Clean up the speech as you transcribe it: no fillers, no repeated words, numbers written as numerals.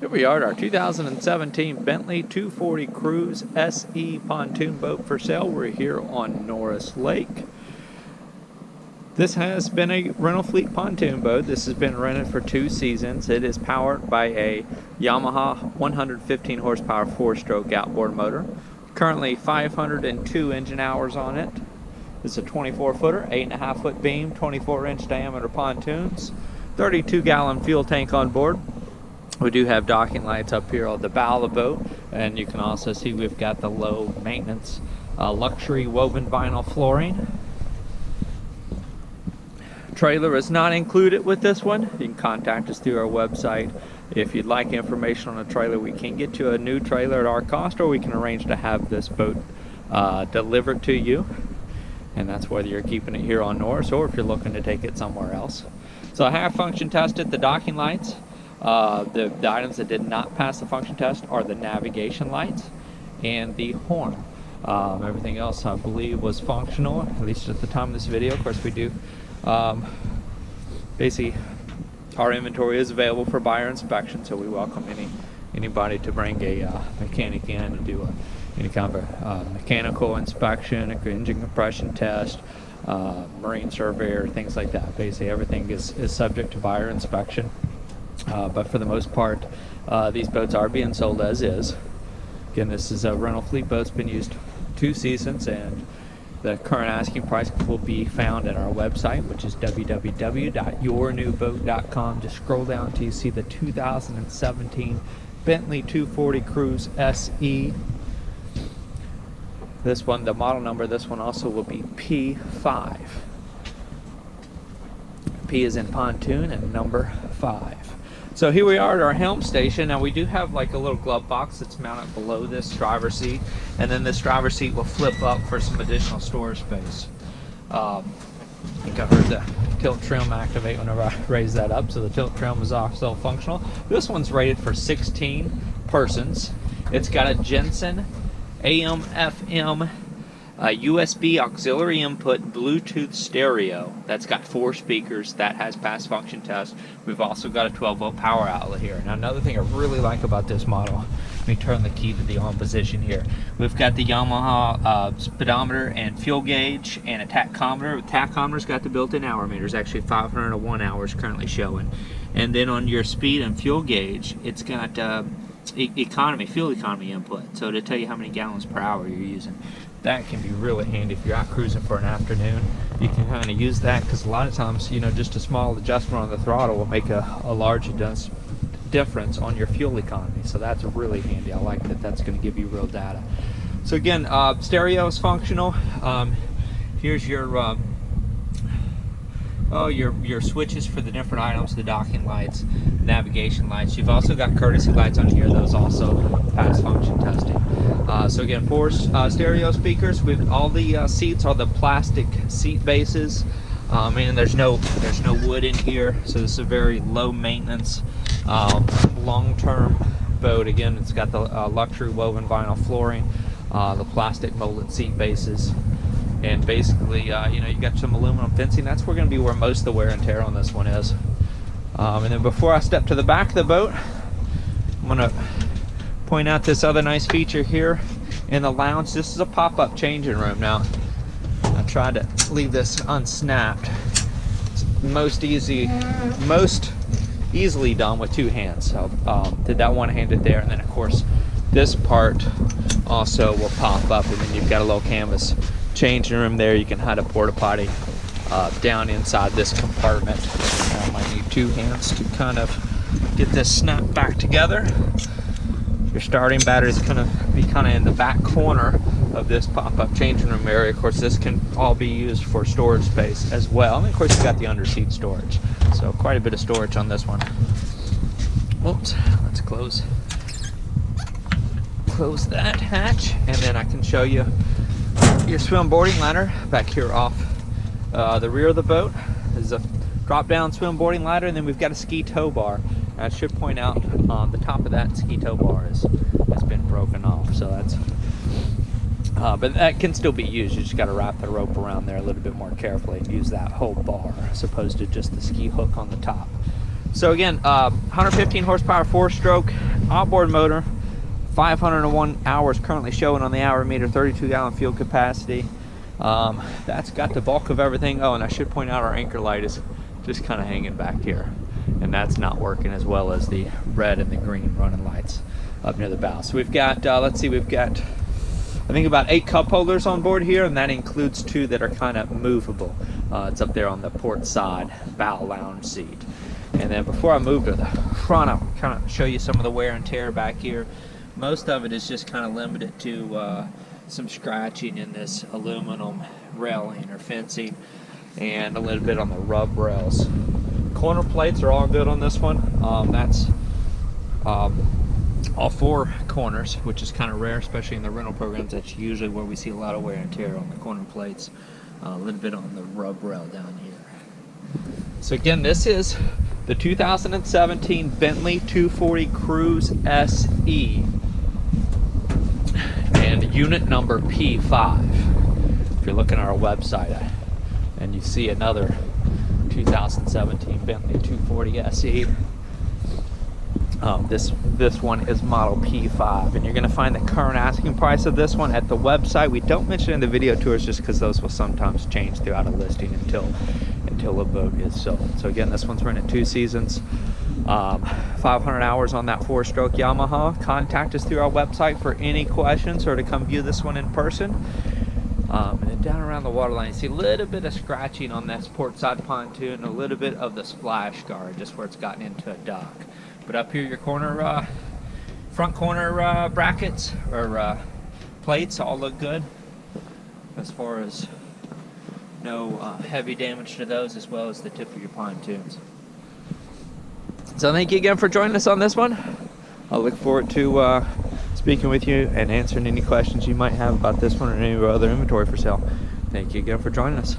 Here we are at our 2017 Bentley 240 Cruise SE pontoon boat for sale. We're here on Norris Lake. This has been a rental fleet pontoon boat. This has been rented for 2 seasons. It is powered by a Yamaha 115 horsepower 4-stroke outboard motor. Currently 502 engine hours on it. It's a 24-footer, 8.5-foot beam, 24-inch diameter pontoons, 32-gallon fuel tank on board. We do have docking lights up here on the bow of the boat, and you can also see we've got the low maintenance luxury woven vinyl flooring. Trailer is not included with this one. You can contact us through our website. If you'd like information on a trailer, we can get you a new trailer at our cost, or we can arrange to have this boat delivered to you. And that's whether you're keeping it here on Norris or if you're looking to take it somewhere else. So I have function tested the docking lights. The items that did not pass the function test are the navigation lights and the horn. Everything else I believe was functional, at least at the time of this video. Of course we do. Basically our inventory is available for buyer inspection, so we welcome anybody to bring a mechanic in and do any kind of a mechanical inspection, an engine compression test, marine surveyor, things like that. Basically everything is subject to buyer inspection. But for the most part, these boats are being sold as is. Again, this is a rental fleet boat. It's been used 2 seasons, and the current asking price will be found at our website, which is www.yournewboat.com. Just scroll down until you see the 2017 Bentley 240 Cruise SE. This one, the model number, this one also will be P5. P is in pontoon and number 5. So here we are at our helm station. Now we do have like a little glove box that's mounted below this driver's seat, and then this driver's seat will flip up for some additional storage space. I think I heard the tilt trim activate whenever I raised that up, so the tilt trim is also functional. This one's rated for 16 persons. It's got a Jensen AM, FM, USB auxiliary input, Bluetooth stereo. That's got 4 speakers. That has passed function test. We've also got a 12-volt power outlet here. Now another thing I really like about this model, let me turn the key to the on position here. We've got the Yamaha speedometer and fuel gauge and a tachometer. The tachometer's got the built-in hour meter. It's actually 501 hours currently showing. And then on your speed and fuel gauge, it's got fuel economy input, so to tell you how many gallons per hour you're using. That can be really handy if you're out cruising for an afternoon. You can kind of use that, because a lot of times, you know, just a small adjustment on the throttle will make a large difference on your fuel economy. So that's really handy. I like that. That's going to give you real data. So again, stereo is functional. Here's your your switches for the different items, the docking lights, navigation lights. You've also got courtesy lights on here. Those also pass function testing. So again, 4 stereo speakers. With all the seats are the plastic seat bases, and there's no wood in here. So this is a very low maintenance, long-term boat. Again, it's got the luxury woven vinyl flooring, the plastic molded seat bases. And basically, you know, you got some aluminum fencing. That's going to be where most of the wear and tear on this one is. And then before I step to the back of the boat, I'm going to point out this other nice feature here in the lounge. This is a pop-up changing room. Now, I tried to leave this unsnapped. It's most easily done with 2 hands. So did that one-handed there, and then of course this part also will pop up, and then you've got a little canvas changing room there. You can hide a porta potty down inside this compartment. I might need 2 hands to kind of get this snapped back together. Your starting battery is going to be kind of in the back corner of this pop-up changing room area. Of course, this can all be used for storage space as well. And of course, you've got the under-seat storage. So quite a bit of storage on this one. Oops, let's close that hatch, and then I can show you your swim boarding ladder back here off the rear of the boat. There's a drop-down swim boarding ladder, and then we've got a ski tow bar. I should point out the top of that ski tow bar has been broken off, so that's but that can still be used. You just got to wrap the rope around there a little bit more carefully and use that whole bar as opposed to just the ski hook on the top. So again, 115 horsepower 4-stroke outboard motor, 501 hours currently showing on the hour meter, 32-gallon fuel capacity. That's got the bulk of everything. Oh, and I should point out our anchor light is just kind of hanging back here, and that's not working as well as the red and the green running lights up near the bow. So we've got, let's see, we've got, I think, about 8 cup holders on board here, and that includes 2 that are kind of movable. It's up there on the port side bow lounge seat. And then before I move to the front, I'll kind of show you some of the wear and tear back here. Most of it is just kind of limited to some scratching in this aluminum railing or fencing, and a little bit on the rub rails. Corner plates are all good on this one. That's all 4 corners, which is kind of rare, especially in the rental programs. That's usually where we see a lot of wear and tear on the corner plates. A little bit on the rub rail down here. So again, this is the 2017 Bentley 240 Cruise SE, and unit number P5. If you're looking at our website and you see another 2017 Bentley 240 SE, this one is model P5, and you're going to find the current asking price of this one at the website. We don't mention it in the video tours just because those will sometimes change throughout a listing until a boat is sold. So again, this one's running 2 seasons, 500 hours on that 4-stroke Yamaha. Contact us through our website for any questions or to come view this one in person. And then down around the waterline, you see a little bit of scratching on this port side pontoon, a little bit of the splash guard just where it's gotten into a dock. But up here, your corner, front corner brackets or plates all look good as far as no heavy damage to those, as well as the tip of your pontoons. So thank you again for joining us on this one. I'll look forward to speaking with you and answering any questions you might have about this one or any other inventory for sale. Thank you again for joining us.